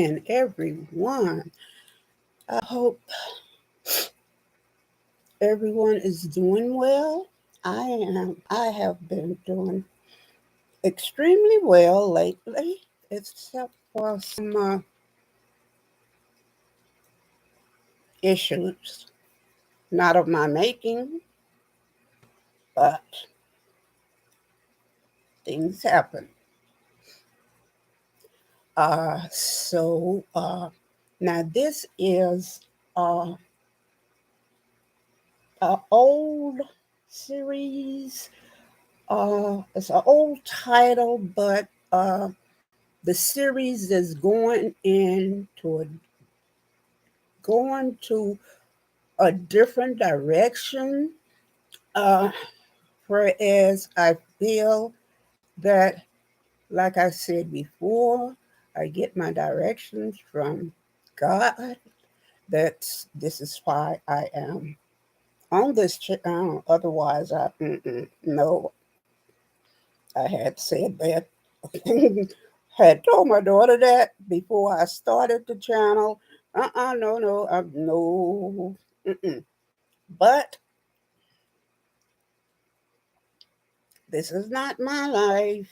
and everyone. I hope everyone is doing well. I am. I have been doing extremely well lately, except for some issues, not of my making, but things happen. Now this is uh, an old series. It's an old title, but the series is going to a different direction. Uh, Whereas I feel that, like I said before, I get my directions from God. This is why I am on this channel. Otherwise, no, I had said that. Had told my daughter that before I started the channel. No. Mm-mm. But this is not my life,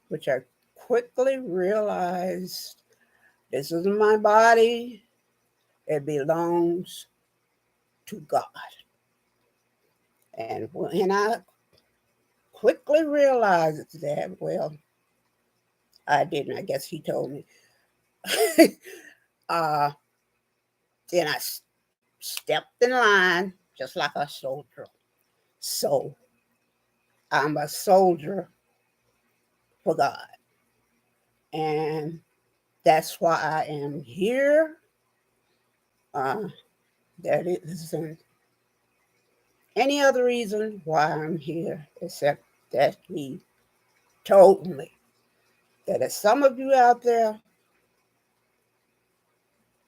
which I quickly realized this is my body. It belongs to God. And when I quickly realized that, well, I didn't. I guess he told me. uh, then I stepped in line just like a soldier. So I'm a soldier for God. And that's why I am here. Uh, that isn't any other reason why I'm here except that he told me that if some of you out there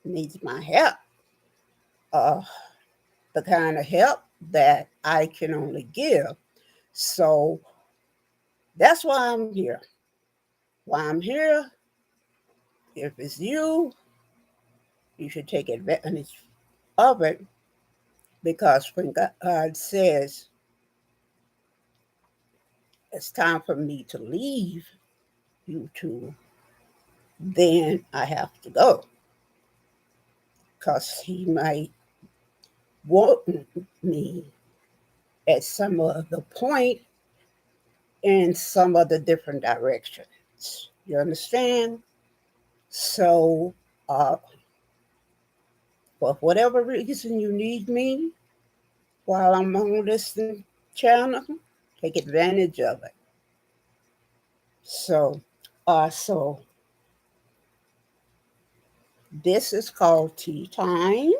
needs my help, uh, the kind of help that I can only give. So that's why I'm here. Why I'm here, if it's you, you should take advantage of it because when God says it's time for me to leave you two, then I have to go because He might want me at some of the point in some of the different directions. You understand? So, uh, for whatever reason you need me while I'm on this channel, take advantage of it. So this is called Tea Time.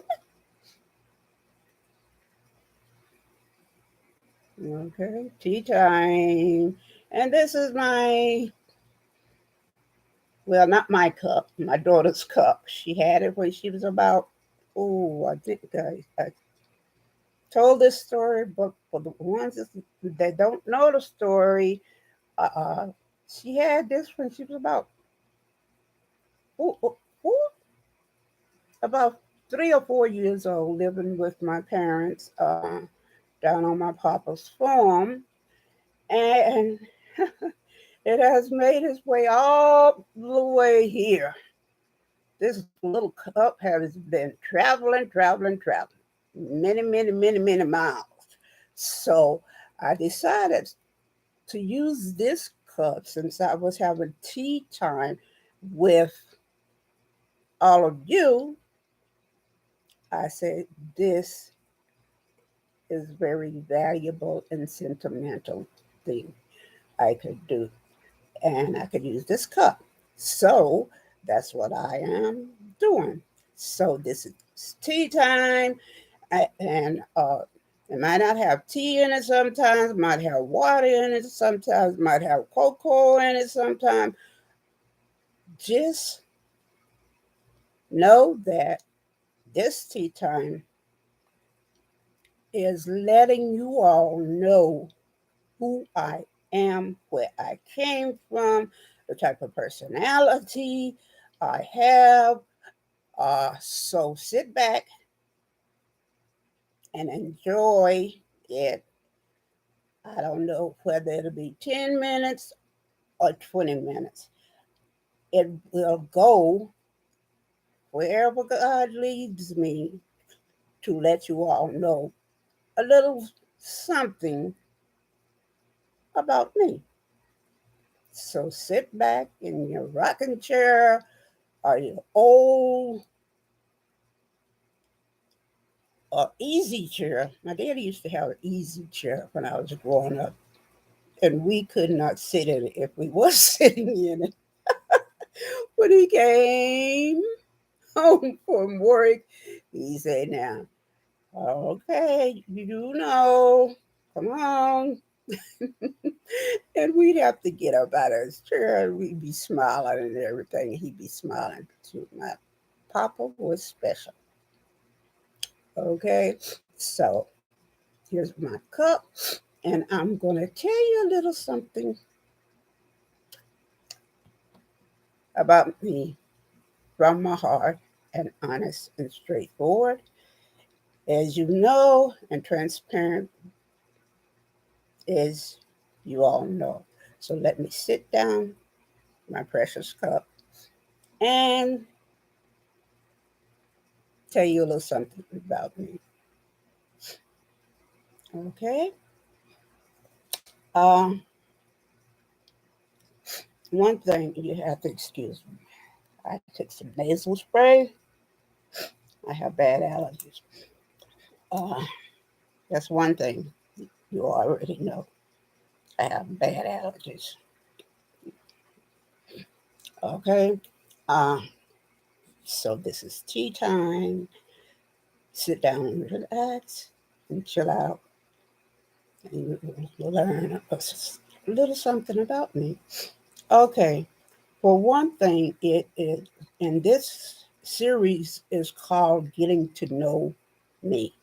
Okay, Tea Time. And this is well, not my cup, my daughter's cup. She had it when she was about, oh, I think I told this story, but for the ones that don't know the story, uh, she had this when she was ooh, ooh, ooh, about 3 or 4 years old, living with my parents down on my papa's farm, and it has made its way all the way here. This little cup has been traveling many miles. So I decided to use this cup since I was having tea time with all of you. I said this is very valuable and sentimental thing I could do, and I could use this cup. So that's what I am doing. So this is tea time, and it might not have tea in it sometimes, might have water in it sometimes, might have cocoa in it sometimes. Just know that this tea time is letting you all know who I am, where I came from. the type of personality I have. So sit back and enjoy it. I don't know whether it'll be 10 minutes or 20 minutes. It will go wherever God leads me to let you all know a little something about me. So sit back in your rocking chair or your old easy chair. My daddy used to have an easy chair when I was growing up, and we could not sit in it if we was sitting in it. When he came home from work, he said, "Now, okay, you know, come on." And we'd have to get up out of his chair and we'd be smiling and everything. He'd be smiling too. My papa was special. Okay, so here's my cup, and I'm going to tell you a little something about me from my heart and honest and straightforward. As you know, and transparent as you all know. So let me sit down, my precious cup, and tell you a little something about me. Okay. Um, One thing you have to excuse me. I took some nasal spray. I have bad allergies. Uh, that's one thing you already know. I have bad allergies. Okay. Uh, so this is tea time. Sit down and relax and chill out. And you'll learn a little something about me. Okay. For one thing, it is, and this series is called Getting to Know Me.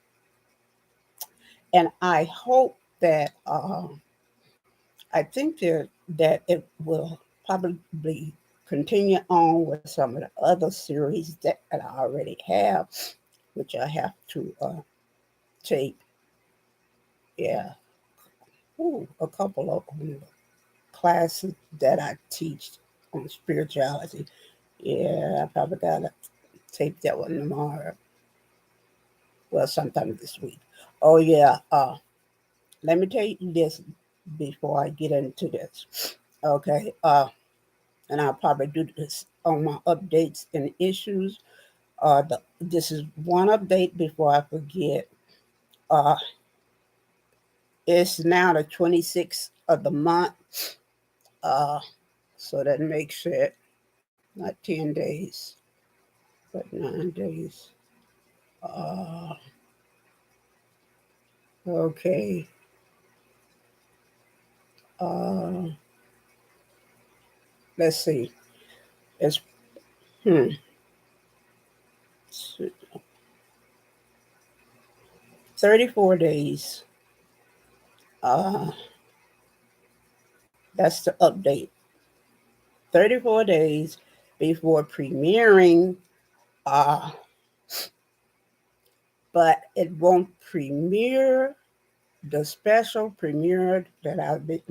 And I hope that I think that it will probably continue on with some of the other series that I already have, which I have to take, yeah, a couple of classes that I teach on spirituality. Yeah, I probably gotta take that one tomorrow. Well, sometime this week. Oh yeah. Let me tell you this before I get into this. Okay. And I'll probably do this on my updates and issues. This is one update before I forget. Uh, it's now the 26th of the month. Uh, so that makes it not 10 days, but 9 days. Uh, okay. Uh, let's see. It's hmm, 34 days. Uh, that's the update. 34 days before premiering, uh, but it won't premiere the special premiere that I've been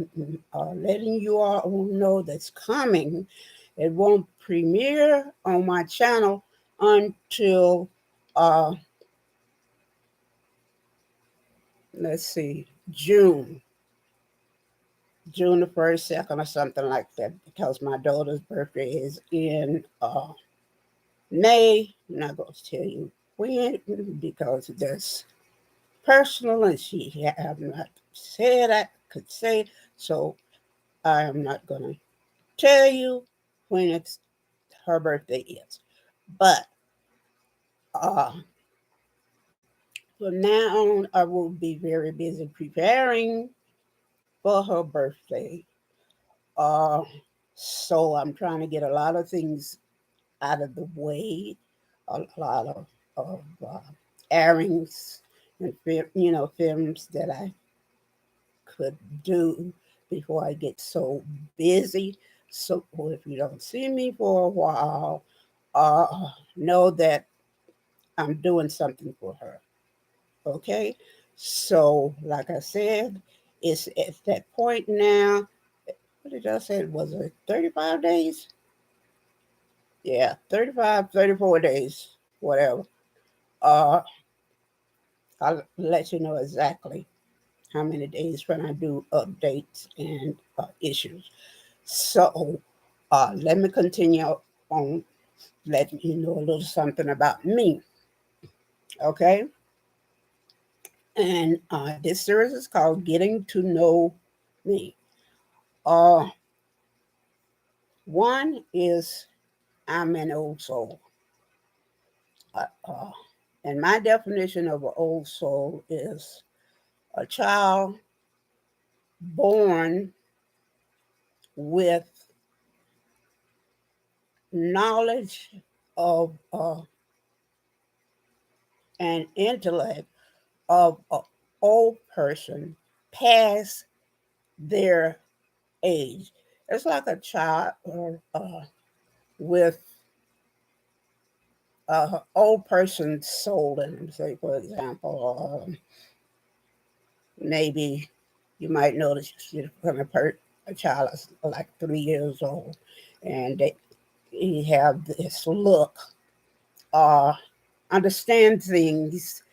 letting you all know that's coming. It won't premiere on my channel until, uh, let's see, June the 1st, 2nd, or something like that, because my daughter's birthday is in May. I'm not going to tell you when because that's personal and she have not said I could say. So I am not going to tell you when it's her birthday is. But uh, from now on, I will be very busy preparing for her birthday. Uh, so I'm trying to get a lot of things out of the way, a lot of airings and films that I could do before I get so busy. So if you don't see me for a while, know that I'm doing something for her. Okay. So, like I said, it's at that point now. What did I say? Was it 35 days? Yeah, 35, 34 days, whatever. Uh, I'll let you know exactly how many days when I do updates and issues. So, let me continue on letting you know a little something about me. Okay. And this series is called Getting to Know Me. Uh, One is I'm an old soul. Uh, uh, and my definition of an old soul is a child born with knowledge of and intellect of an old person past their age. It's like a child with old person's soul in them. Say, for example, maybe you might notice you're going to hurt a child that's like 3 years old, and he have this look, uh, understand things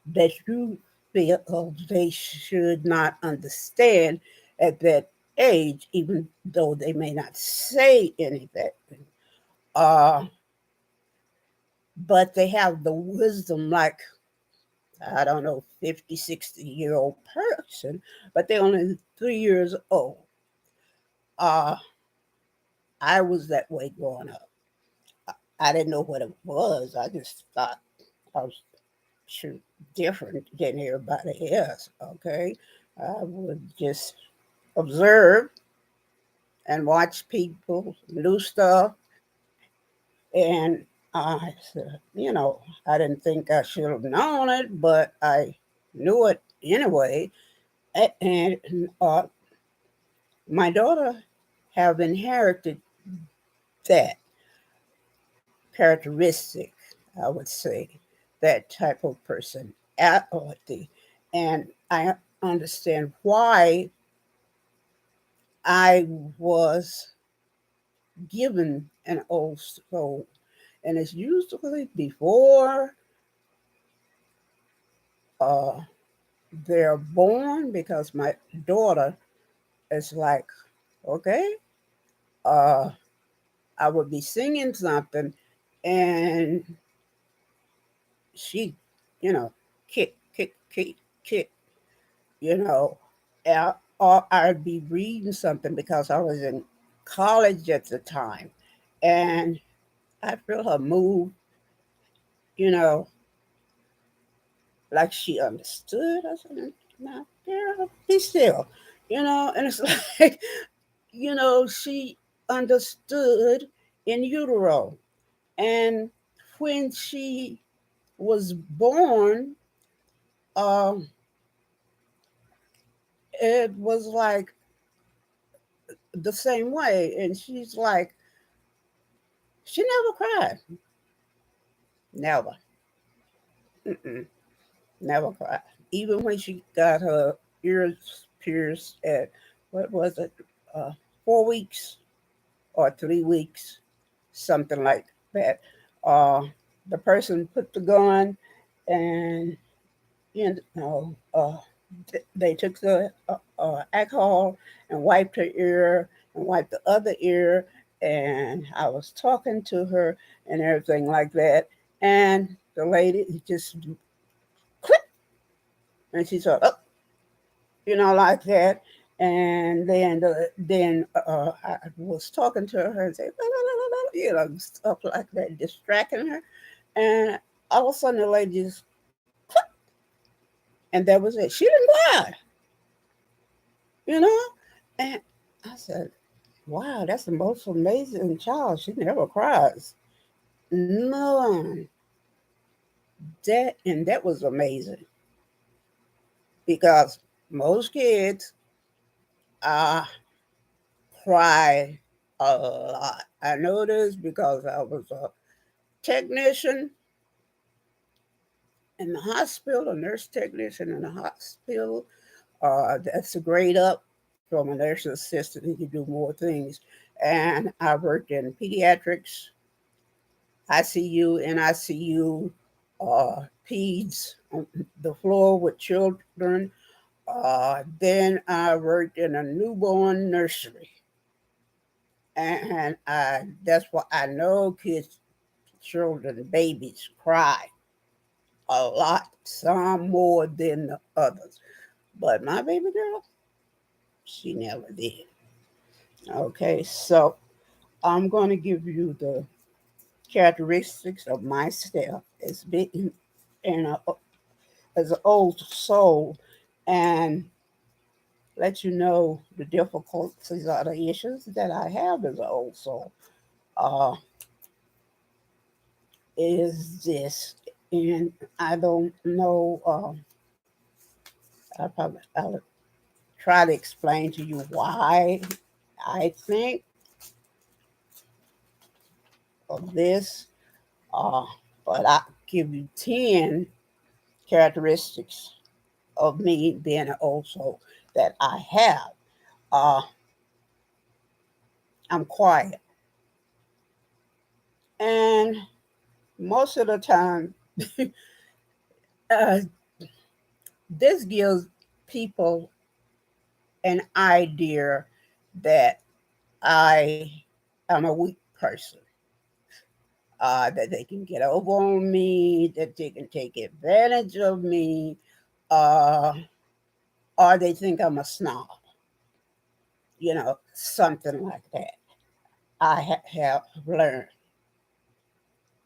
that you feel they should not understand at that age, even though they may not say anything. Uh, but they have the wisdom like, I don't know, 50, 60-year old person, but they're only 3 years old. Uh, I was that way growing up. I didn't know what it was. I just thought I was sure different than everybody else. Okay. I would just observe and watch people do stuff. And I said, I didn't think I should have known it, but I knew it anyway. And my daughter have inherited that characteristic, I would say, that type of personality. And I understand why I was given an old soul. And it's usually before uh, they're born, because my daughter is like, okay, uh, I would be singing something and she, you know, kick, kick, kick, kick, you know, or I'd be reading something because I was in college at the time, and I feel her move, you know, like she understood. I said, "Now, girl, be still," and it's like, she understood in utero, and when she was born, um, it was like the same way, and she's like, she never cried. Never. Mm-mm. Never cried. Even when she got her ears pierced at, what was it, 4 weeks or 3 weeks, something like that. Uh, the person put the gun and, they took the alcohol and wiped her ear and wiped the other ear. And I was talking to her and everything like that. And the lady just click, and she said, oh, like that. And then I was talking to her and say, "La, la, la, la, la," stuff like that, distracting her. And all of a sudden, the lady just, and that was it. She didn't cry, you know. And I said, "Wow, that's the most amazing child. She never cries." No, that was amazing because most kids uh cry a lot. I know this because I was a technician in the hospital, a nurse technician in the hospital. That's a grade up from a nurse assistant. You can do more things. And I worked in pediatrics, ICU, NICU, peds on the floor with children. Then I worked in a newborn nursery. And that's what I know kids, children, babies cry a lot, some more than the others. But my baby girl, she never did. Okay, so I'm going to give you the characteristics of myself as being in a, as an old soul, and let you know the difficulties or the issues that I have as an old soul. Uh, is this, and I don't know. I'll try to explain to you why I think of this. Uh, but I give you 10 characteristics of me being an old soul that I have. Uh, I'm quiet, and most of the time, uh, this gives people an idea that I am a weak person. That they can get over on me, that they can take advantage of me, uh, or they think I'm a snob, something like that. I have learned,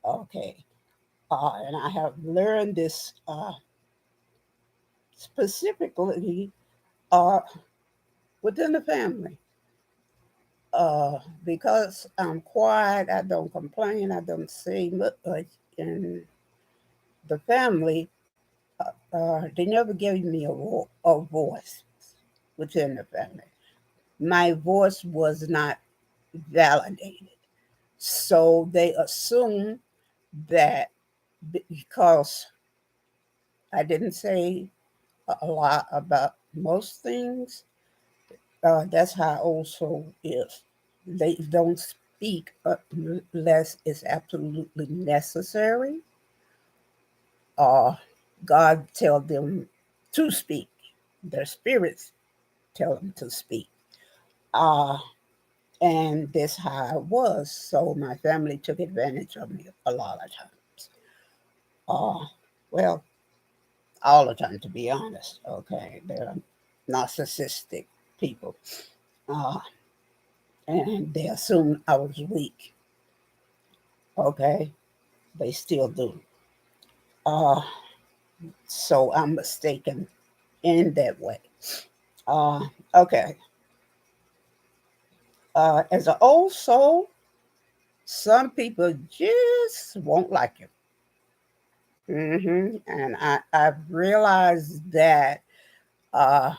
okay, and I have learned this specifically uh, within the family. Because I'm quiet, I don't complain, I don't say much in the family. They never gave me a voice within the family. My voice was not validated. So they assumed that because I didn't say a lot about most things, that's how old soul is. They don't speak unless it's absolutely necessary. Uh, God tell them to speak. Their spirits tell them to speak. Uh, and that's how it was. So my family took advantage of me a lot of times. Uh, well, all the time, to be honest. Okay, they're narcissistic people, uh, and they assumed I was weak. Okay, they still do. Uh, so I'm mistaken in that way. Uh, okay, as an old soul, some people just won't like you. And I've realized that, uh,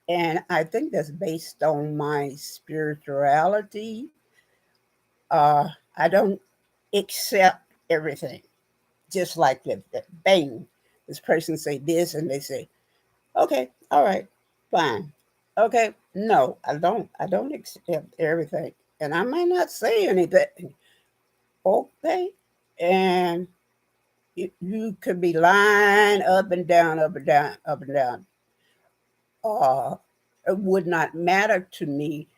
and I think that's based on my spirituality. Uh, I don't accept everything just like that. Bang, this person say this, and they say, "Okay, all right, fine." Okay, no, I don't. I don't accept everything, and I might not say anything. Okay, and you could be lying up and down, up and down, up and down. It would not matter to me,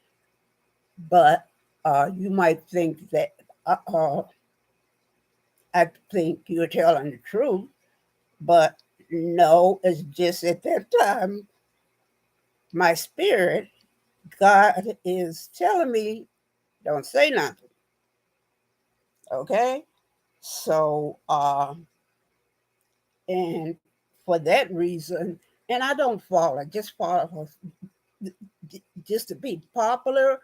but you might think that uh, I think you're telling the truth, but no, it's just at that time, my spirit, God is telling me, don't say nothing. Okay? So, and for that reason, and I don't follow, just follow just to be popular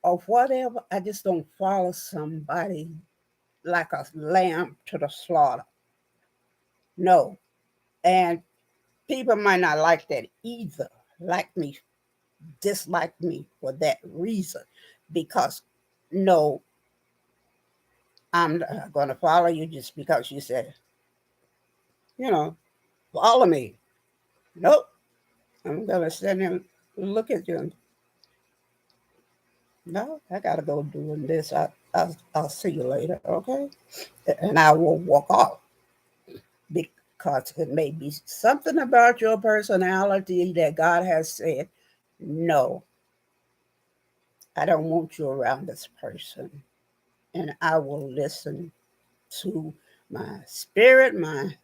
or whatever. I just don't follow somebody like a lamb to the slaughter. No. And people might not like that either, like me, dislike me for that reason. because no, I'm not going to follow you just because you said, you know, follow me. Nope. I'm going to stand there and look at you. And, no, I got to go doing this. I'll see you later, okay? And I will walk off because it may be something about your personality that God has said, no, I don't want you around this person. And I will listen to my spirit, my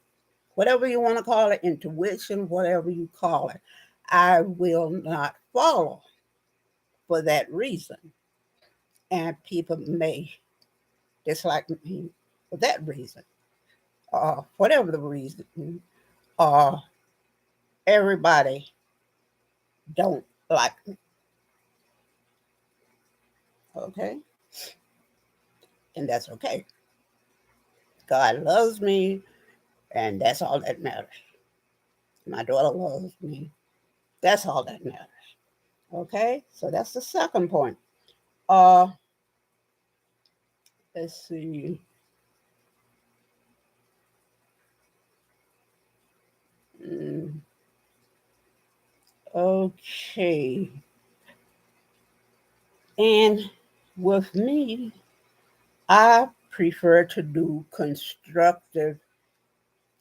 whatever you want to call it, intuition, whatever you call it. I will not follow for that reason. And people may dislike me for that reason, or whatever the reason, or everybody don't like me. Okay? And that's okay. God loves me, and that's all that matters. My daughter loves me. That's all that matters. Okay? So that's the second point. Uh let's see. Mm, okay. And with me, I prefer to do constructive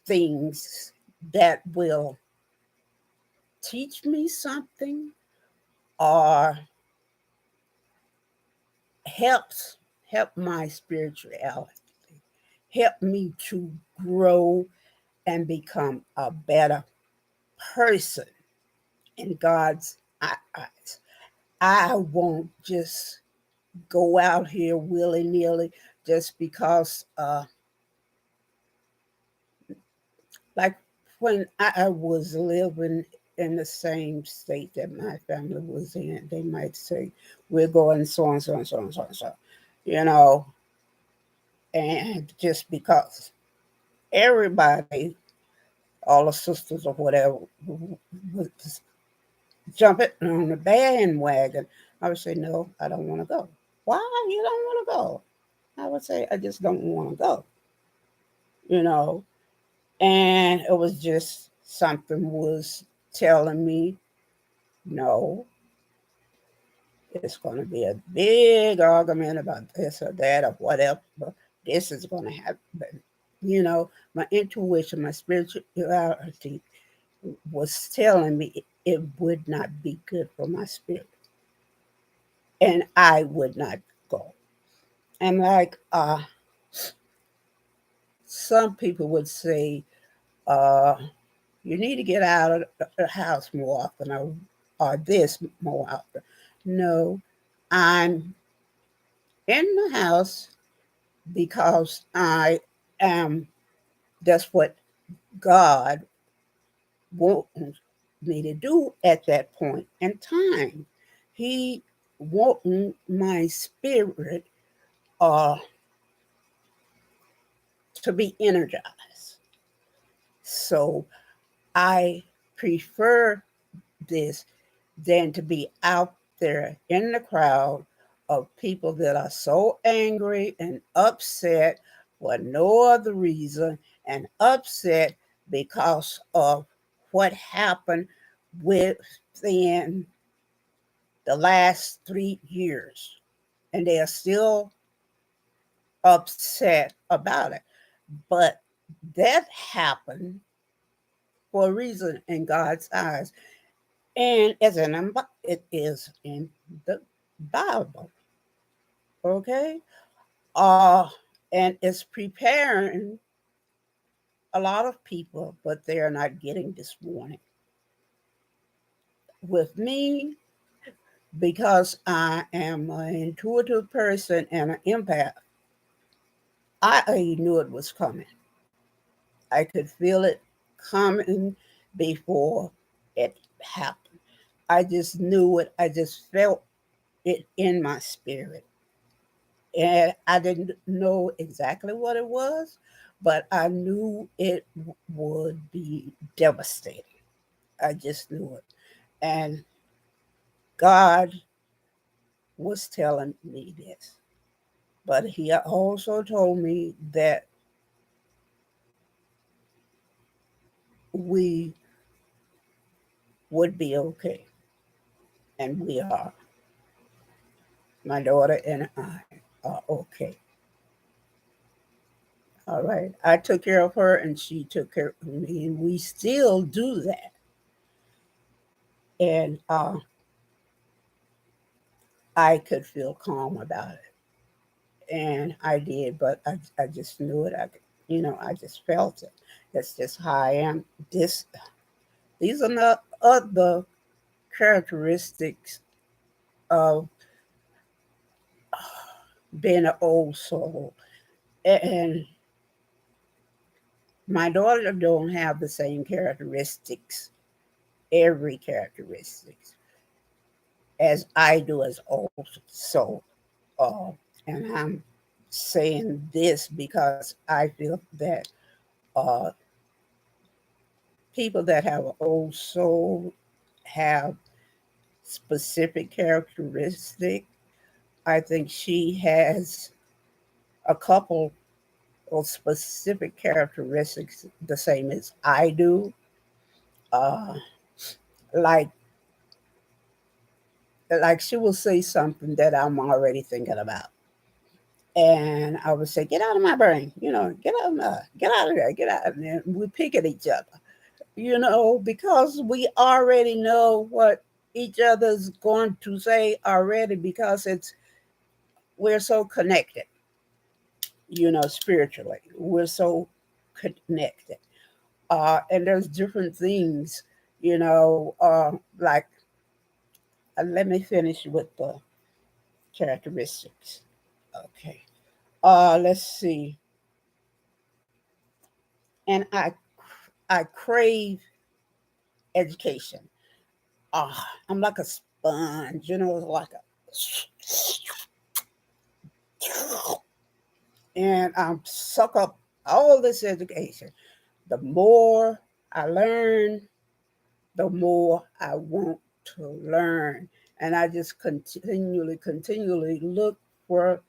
things that will teach me something or helps help my spirituality, help me to grow and become a better person in God's eyes. I won't just go out here willy nilly just because, like when I was living in the same state that my family was in, they might say, we're going so and so and so and so and so, you know, and just because everybody, all the sisters or whatever, was jumping on the bandwagon, I would say, no, I don't want to go. Why you don't want to go? I would say, I just don't want to go, you know. And it was just something was telling me, no, it's going to be a big argument about this or that or whatever. This is going to happen. You know, my intuition, my spirituality was telling me it would not be good for my spirit. And I would not go. And like some people would say, uh, you need to get out of the house more often or this more often. No, I'm in the house because I am, that's what God wants me to do at that point in time. He wants my spirit uh, to be energized. So I prefer this than to be out there in the crowd of people that are so angry and upset for no other reason and upset because of what happened within the last 3 years. And they are still upset about it. But that happened for a reason in God's eyes. And it is in the Bible, okay? Uh, and it's preparing a lot of people, but they are not getting this warning. With me, because I am an intuitive person and an empath, I knew it was coming. I could feel it coming before it happened. I just knew it. I just felt it in my spirit. And I didn't know exactly what it was, but I knew it would be devastating. I just knew it. And God was telling me this. But he also told me that we would be okay. And we are. My daughter and I are okay. All right. I took care of her and she took care of me. And we still do that. And I could feel calm about it. And I did, but I just knew it. I just felt it. That's just how I am. This These are not other characteristics of being an old soul. And my daughter don't have the same characteristics, every characteristics, as I do as old soul. Uh, and I'm saying this because I feel that uh, people that have an old soul have specific characteristics. I think she has a couple of specific characteristics the same as I do. Uh, like like she will say something that I'm already thinking about. And I would say, "Get out of my brain, get out of there, get out." And then we pick at each other, because we already know what each other's going to say already because we're so connected, spiritually. We're so connected. And there's different things, like let me finish with the characteristics. Okay. Let's see. And I crave education. I'm like a sponge, like and I suck up all this education. The more I learn, the more I want to learn. And I just continually look for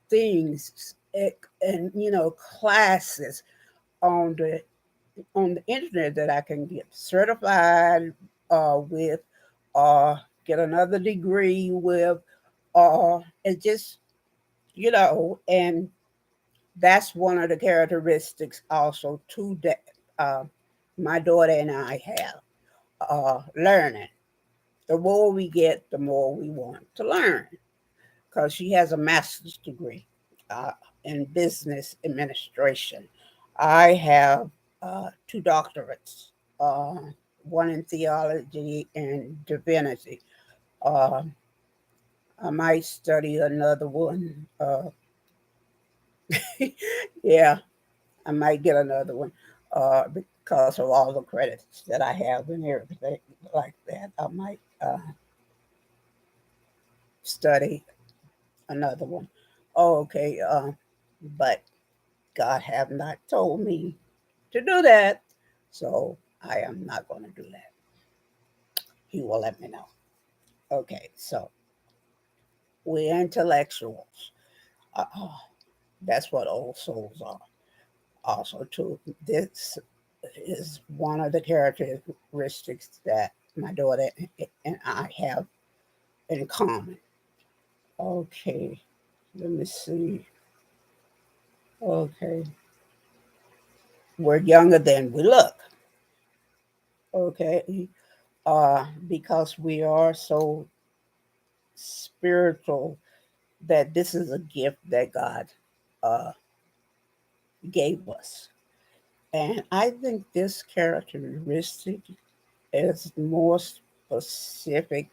things and classes on the internet that I can get certified with, or get another degree with, or it just and that's one of the characteristics also too that uh, my daughter and I have, learning. The more we get, the more we want to learn because she has a master's degree uh, in business administration. I have two doctorates, uh, one in theology and divinity. Uh, I might study another one. Yeah, I might get another one because of all the credits that I have and everything like that. I might study another one. Oh, okay. But God have not told me to do that, so I am not going to do that. He will let me know. Okay, so we're intellectuals. Uh, that's what old souls are. Also, too, this is one of the characteristics that my daughter and I have in common. Okay, let me see. Okay, we're younger than we look. Okay, because we are so spiritual that this is a gift that God uh, gave us. And I think this characteristic is more specific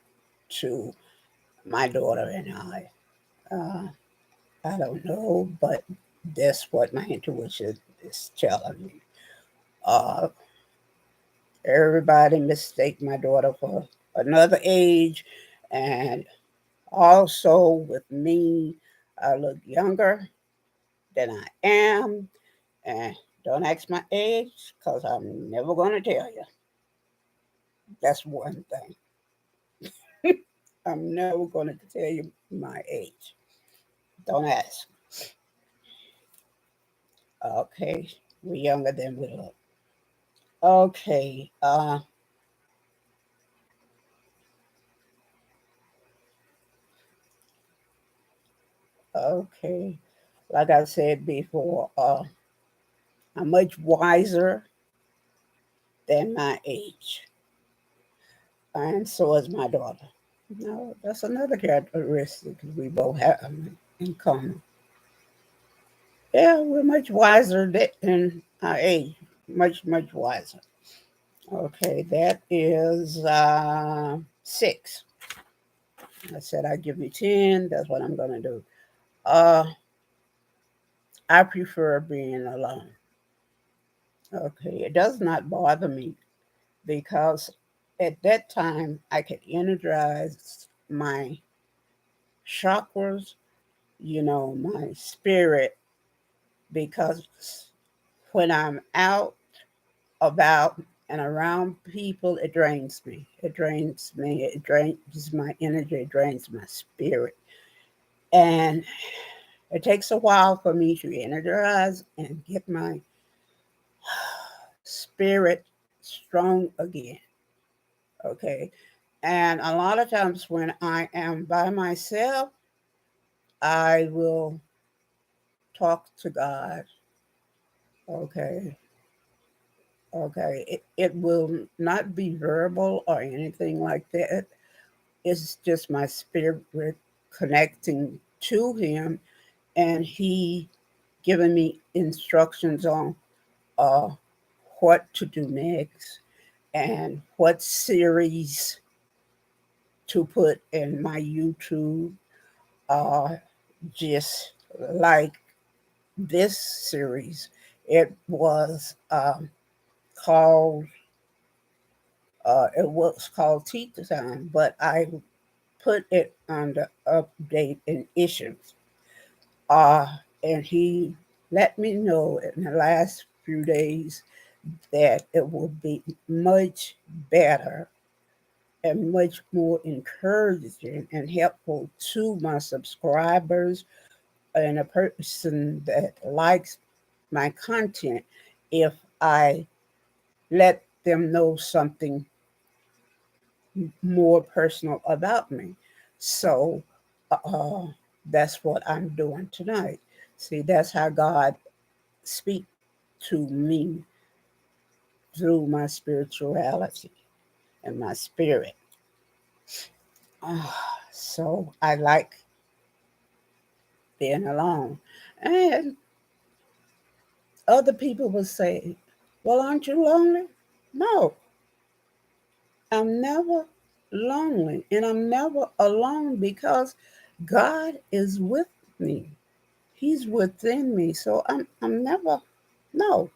to my daughter and I. I don't know, but that's what my intuition is telling me. Uh, Everybody mistake my daughter for another age, and also with me, I look younger than I am. And don't ask my age because I'm never going to tell you. That's one thing. I'm never going to tell you my age. Don't ask. Okay, we're younger than we look. Okay, okay. Like I said before, I'm much wiser than my age, and so is my daughter. No, that's another characteristic we both have in common. Yeah, we're much wiser than our age. Much, much wiser. Okay, that is six. I said I'd give you 10. That's what I'm going to do. Uh, I prefer being alone. Okay, it does not bother me because at that time I can energize my chakras, my spirit, because when I'm out about and around people, it drains me. It drains me. It drains my energy. It drains my spirit. And it takes a while for me to energize and get my spirit strong again. Okay. And a lot of times when I am by myself, I will talk to God. Okay. Okay. It will not be verbal or anything like that. It's just my spirit connecting to Him, and He giving me instructions on uh, what to do next and what series to put in my YouTube. Uh, just like this series, it was called Teacher Time, but I put it under update and issues. Uh, and he let me know in the last few days that it will be much better and much more encouraging and helpful to my subscribers and a person that likes my content if I let them know something more personal about me. So uh, that's what I'm doing tonight. See, that's how God speaks to me through my spirituality and my spirit. So I like being alone. And other people will say, well, aren't you lonely? No, I'm never lonely and I'm never alone because God is with me. He's within me. So I'm never, no,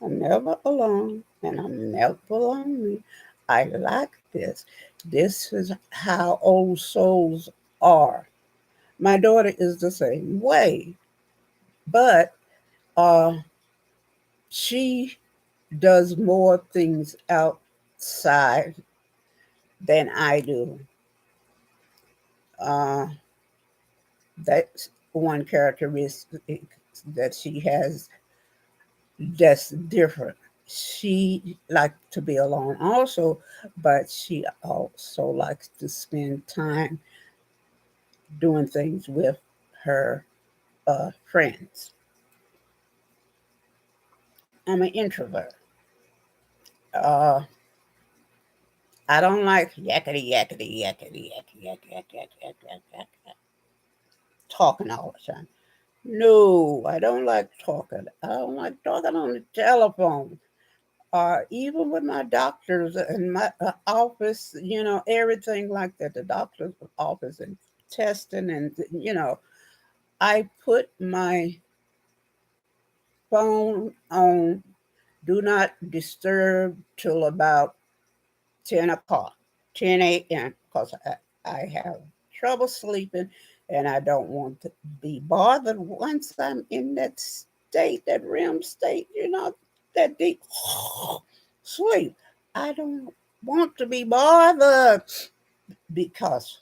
I'm never alone and I'm never lonely. I like this. This is how old souls are. My daughter is the same way, but uh, she does more things outside than I do. Uh, that's one characteristic that she has that's different. She likes to be alone also, but she also likes to spend time doing things with her friends. I'm an introvert. Uh, I don't like yakety yakety yakety yakety yakety yakety yakety yakety talking all the time. No, I don't like talking. I don't like talking on the telephone. Even with my doctors and my office, everything like that, the doctor's office and testing, and I put my phone on do not disturb till about 10 o'clock, 10 a.m., because I have trouble sleeping and I don't want to be bothered once I'm in that state, that REM state, that deep sleep. I don't want to be bothered. because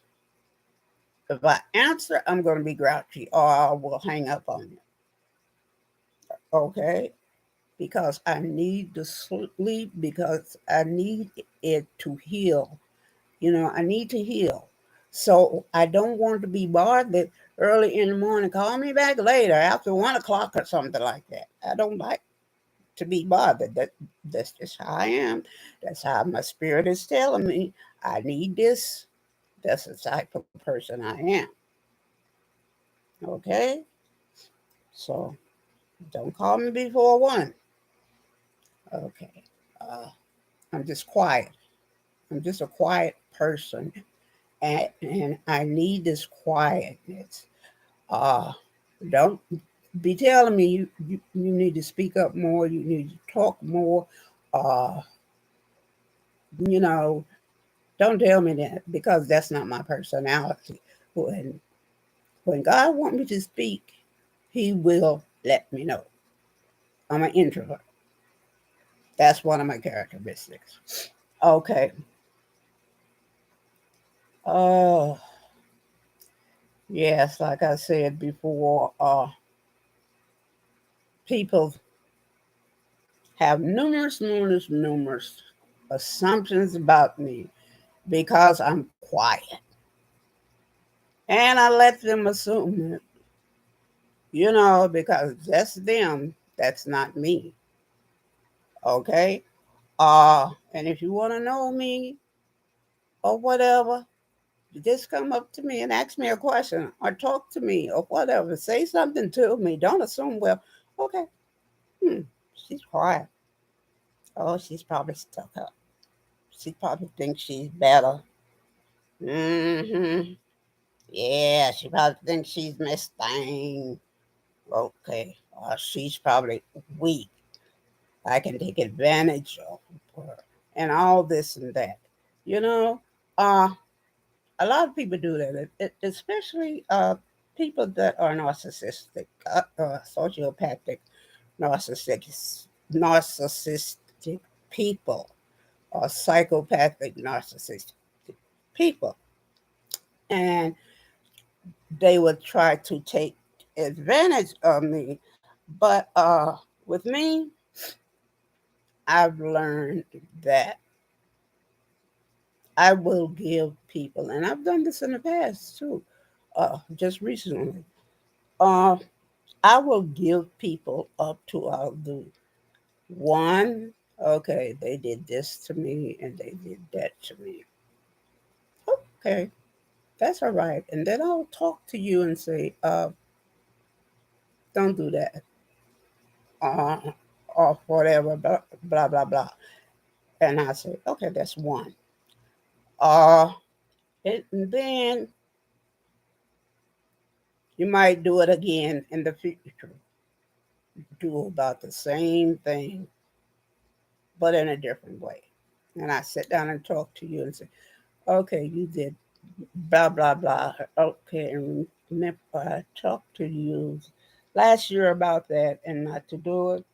if I answer, I'm going to be grouchy or I will hang up on you. Okay? Because I need to sleep, because I need it to heal. I need to heal. So I don't want to be bothered early in the morning. Call me back later after 1 o'clock or something like that. I don't like to be bothered. That's just how I am. That's how my spirit is telling me I need this. That's the type of person I am. Okay? So don't call me before 1. Okay. Uh, I'm just quiet. I'm just a quiet person. And I need this quietness. Uh, don't be telling me you need to speak up more, you need to talk more. Uh, you know, don't tell me that because that's not my personality. When when God wants me to speak, He will let me know. I'm an introvert. That's one of my characteristics. Okay. Oh, yes, like I said before, people have numerous assumptions about me because I'm quiet. And I let them assume it, because that's them, that's not me. Okay? And if you want to know me or whatever, you just come up to me and ask me a question or talk to me or whatever. Say something to me. Don't assume, well, okay, hmm, she's quiet. Oh, she's probably stuck up. She probably thinks she's better. Mm-hmm. Yeah, she probably thinks she's Miss Thing. Okay. She's probably weak. I can take advantage of her. And all this and that. You know, uh, a lot of people do that, especially people that are narcissistic, sociopathic, narcissistic people, or psychopathic narcissistic people. And they would try to take advantage of me. But with me, I've learned that I will give people, and I've done this in the past too, just recently. Uh, I will give people up to I'll do one. Okay, they did this to me and they did that to me. Okay, that's all right. And then I'll talk to you and say, don't do that, uh, or whatever, blah blah blah. And I say, okay, that's one. Uh, and then you might do it again in the future. Do about the same thing, but in a different way. And I sit down and talk to you and say, okay, you did blah, blah, blah. Okay, and remember, I talked to you last year about that and not to do it.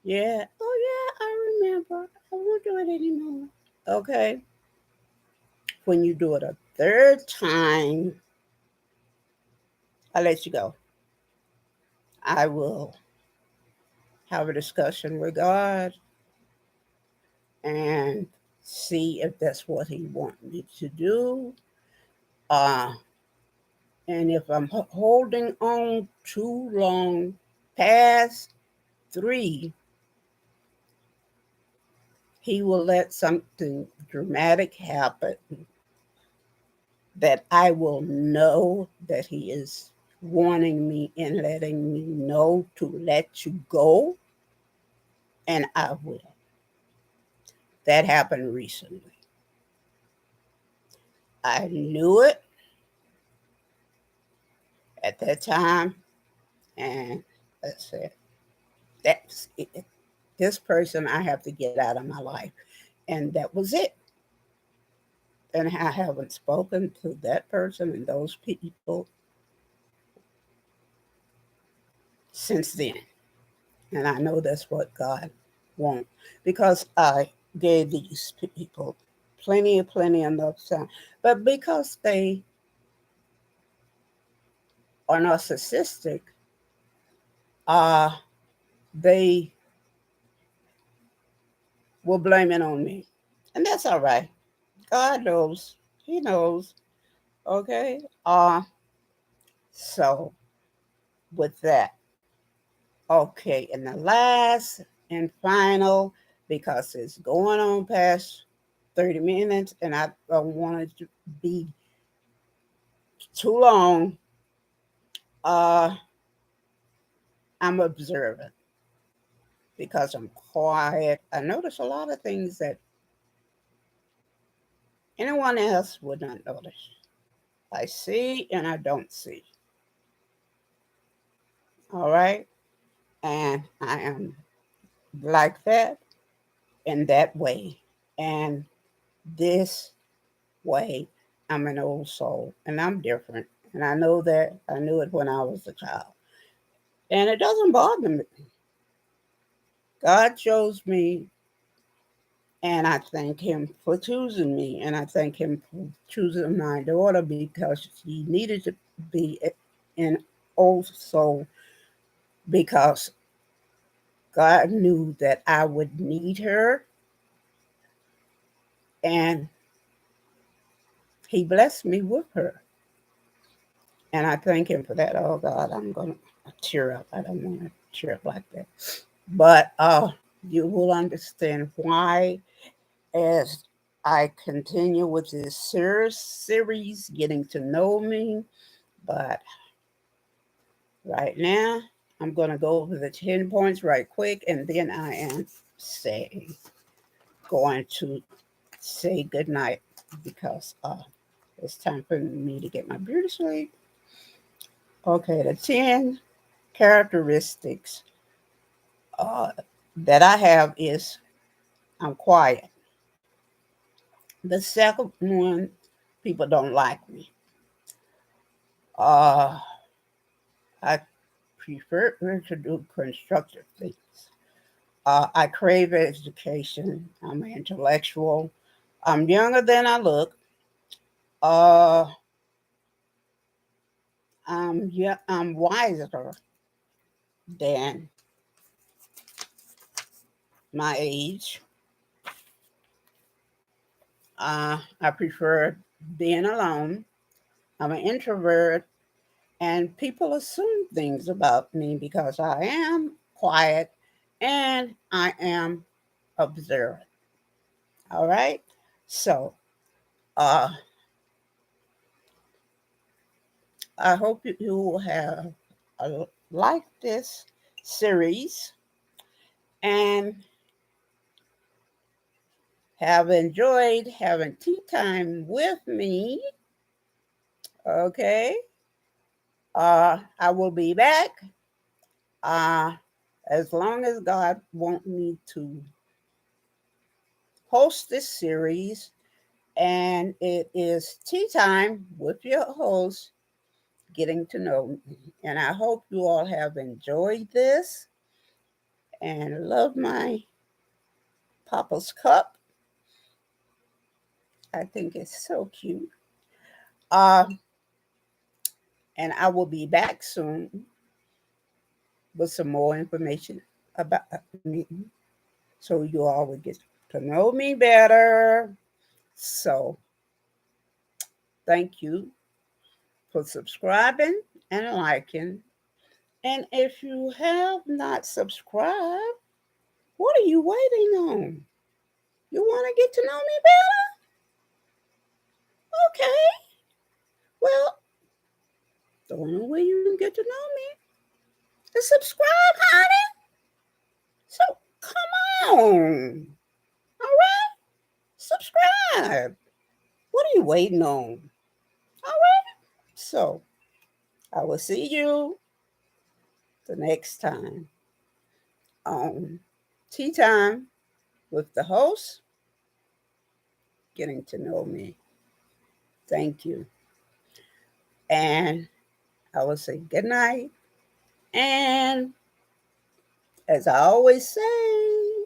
Yeah. Oh, yeah, I remember. I won't do it anymore. Okay. When you do it a third time, I let you go. I will have a discussion with God and see if that's what He wants me to do. Uh, and if I'm holding on too long past 3, He will let something dramatic happen that I will know that He is warning me and letting me know to let you go, and I will. That happened recently. I knew it at that time, and I said, that's it. This person I have to get out of my life. And that was it. And I haven't spoken to that person and those people since then. And I know that's what God wants because I gave these people plenty enough time. But because they are narcissistic, they will blame it on me. And that's all right. God knows. He knows. Okay. So with that, okay, and the last and final, because it's going on past 30 minutes and I don't want it to be too long. I'm observant because I'm quiet. I notice a lot of things that anyone else would not notice. I see and I don't see. All right. And I am like that in that way. And this way, I'm an old soul and I'm different. And I know that. I knew it when I was a child. And it doesn't bother me. God chose me, and I thank Him for choosing me. And I thank Him for choosing my daughter because she needed to be an old soul because God knew that I would need her. And He blessed me with her. And I thank Him for that. Oh, God, I'm going to tear up. I don't want to tear up like that. But you will understand why as I continue with this series, getting to know me. But right now, I'm going to go over the 10 points right quick, and then I am going to say good night because it's time for me to get my beauty sleep. Okay, the 10 characteristics uh, that I have is I'm quiet. The second one, people don't like me. Uh, I prefer to do constructive things. I crave education. I'm an intellectual. I'm younger than I look. Uh, I'm wiser than my age. I prefer being alone. I'm an introvert, and people assume things about me because I am quiet and I am observant. All right. So, uh, I hope you will have liked this series and have enjoyed having tea time with me. Okay. I will be back uh, as long as God want me to host this series. And it is tea time with your host, Getting to Know Me. And I hope you all have enjoyed this and love my Papa's cup. I think it's so cute. Uh, and I will be back soon with some more information about me so you all will get to know me better. So, thank you for subscribing and liking. And if you have not subscribed, what are you waiting on? You want to get to know me better? Okay. Well, the only way you can get to know me is subscribe, honey. So come on. All right? Subscribe. What are you waiting on? All right? So I will see you the next time on Tea Time with the host, Getting to Know Me. Thank you. And I will say good night. And as I always say,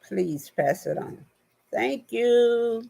please pass it on. Thank you.